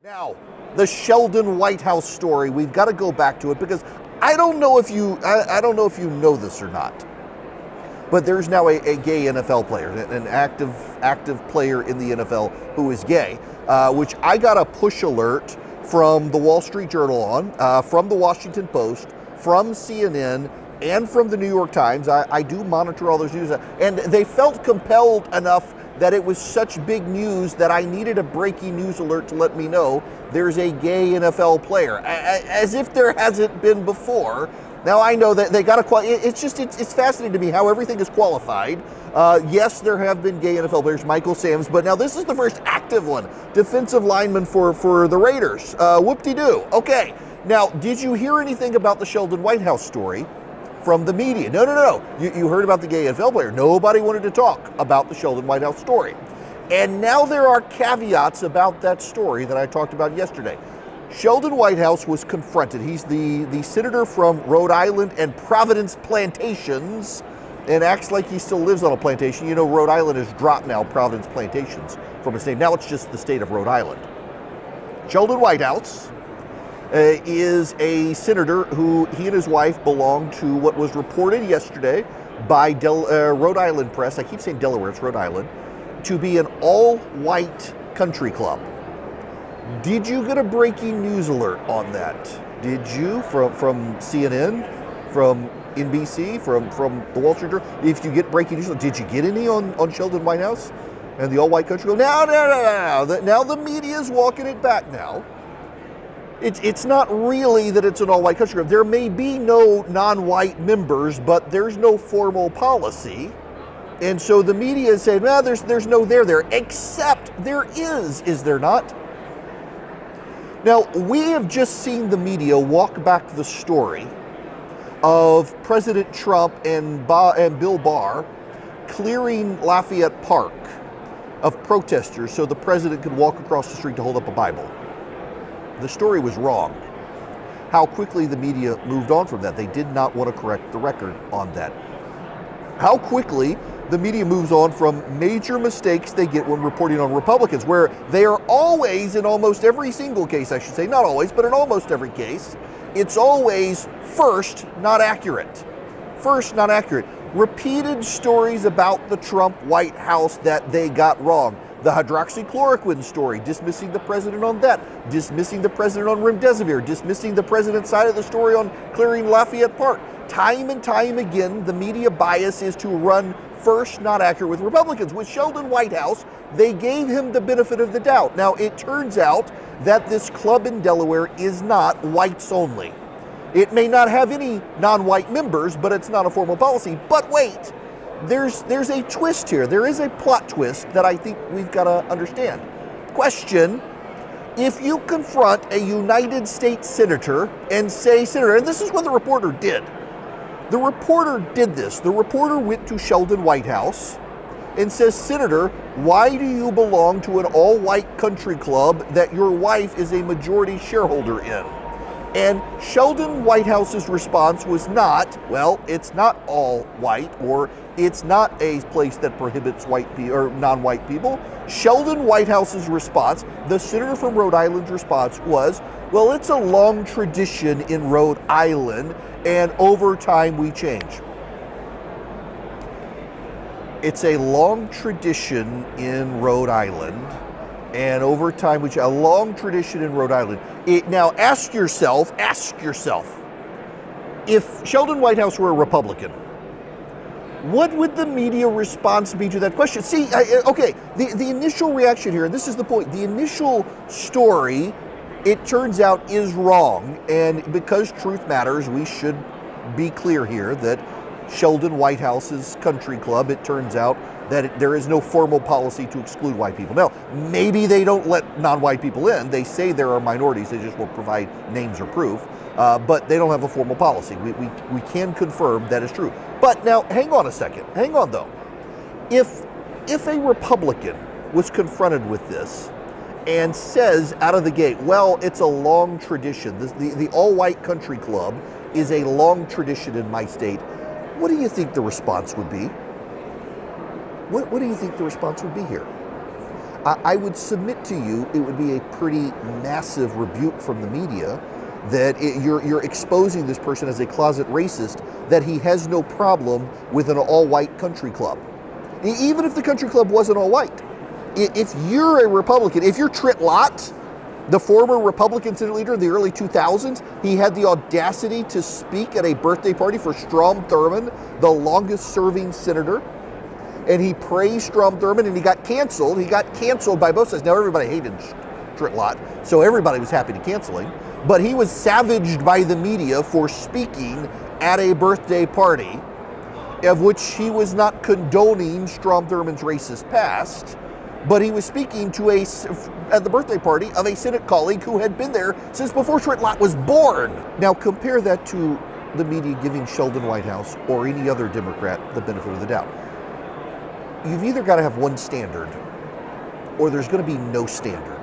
Now, the Sheldon Whitehouse story, we've got to go back to it because I don't know if you know this or not, but there's now a gay NFL player, an active player in the NFL who is gay, which I got a push alert from the Wall Street Journal from the Washington Post, from CNN, and from the New York Times. I do monitor all those news, and they felt compelled enough that it was such big news that I needed a breaking news alert to let me know there's a gay NFL player, as if there hasn't been before. Now I know that they got to it's fascinating to me how everything is qualified. Yes, there have been gay NFL players, Michael Sams, but now this is the first active one, defensive lineman for the Raiders. Whoop-de-doo. Okay, now did you hear anything about the Sheldon Whitehouse story from the media? No. You heard about the gay NFL player. Nobody wanted to talk about the Sheldon Whitehouse story. And now there are caveats about that story that I talked about yesterday. Sheldon Whitehouse was confronted. He's the senator from Rhode Island and Providence Plantations, and acts like he still lives on a plantation. You know, Rhode Island has dropped now Providence Plantations from its name. Now it's just the state of Rhode Island. Sheldon Whitehouse is a senator who he and his wife belong to what was reported yesterday by Rhode Island press. I keep saying Delaware, it's Rhode Island, to be an all-white country club. Did you get a breaking news alert on that? Did you from CNN, from NBC, from the Wall Street Journal? If you get breaking news, did you get any on Sheldon Whitehouse and the all-white country club? No. Now the media is walking it back now. It's not really that it's an all-white country club. There may be no non-white members, but there's no formal policy. And so the media is saying, well, there's no there, except there is there not? Now, we have just seen the media walk back the story of President Trump and Bill Barr clearing Lafayette Park of protesters so the president could walk across the street to hold up a Bible. The story was wrong. How quickly the media moved on from that. They did not want to correct the record on that. How quickly the media moves on from major mistakes they get when reporting on Republicans, where they are always, in almost every single case, I should say, not always, but in almost every case, it's always first, not accurate. First, not accurate. Repeated stories about the Trump White House that they got wrong. The hydroxychloroquine story, dismissing the president on that, dismissing the president on remdesivir, dismissing the president's side of the story on clearing Lafayette Park. Time and time again, the media bias is to run first, not accurate with Republicans. With Sheldon Whitehouse, they gave him the benefit of the doubt. Now, it turns out that this club in Delaware is not whites only. It may not have any non-white members, but it's not a formal policy. But wait, there's a twist here. There is a plot twist that I think we've got to understand. Question: if you confront a United States senator and say, Senator, and this is what the reporter did. The reporter did this. The reporter went to Sheldon Whitehouse and says, Senator, why do you belong to an all-white country club that your wife is a majority shareholder in? And Sheldon Whitehouse's response was not, well, it's not all white, or it's not a place that prohibits white people or non-white people. Sheldon Whitehouse's response, the senator from Rhode Island's response was, well, it's a long tradition in Rhode Island, and over time we change. It's a long tradition in Rhode Island, and over time we change. A long tradition in Rhode Island. Now ask yourself, if Sheldon Whitehouse were a Republican, what would the media response be to that question? See, okay, the initial reaction here, and this is the point, the initial story, it turns out, is wrong. And because truth matters, we should be clear here that Sheldon Whitehouse's country club, it turns out that there is no formal policy to exclude white people. Now, maybe they don't let non-white people in. They say there are minorities, they just won't provide names or proof. But they don't have a formal policy. We can confirm that is true. But now, hang on a second. Hang on, though. If a Republican was confronted with this and says out of the gate, well, it's a long tradition. The all-white country club is a long tradition in my state. What do you think the response would be? What do you think the response would be here? I would submit to you it would be a pretty massive rebuke from the media that you're exposing this person as a closet racist, that he has no problem with an all-white country club. Even if the country club wasn't all-white. If you're a Republican, if you're Trent Lott, the former Republican Senate leader in the early 2000s, he had the audacity to speak at a birthday party for Strom Thurmond, the longest-serving senator, and he praised Strom Thurmond, and he got canceled. He got canceled by both sides. Now, everybody hated Trent Lott, so everybody was happy to cancel him, but he was savaged by the media for speaking at a birthday party, of which he was not condoning Strom Thurmond's racist past, but he was speaking to at the birthday party of a Senate colleague who had been there since before Trent Lott was born. Now compare that to the media giving Sheldon Whitehouse or any other Democrat the benefit of the doubt. You've either got to have one standard or there's going to be no standard.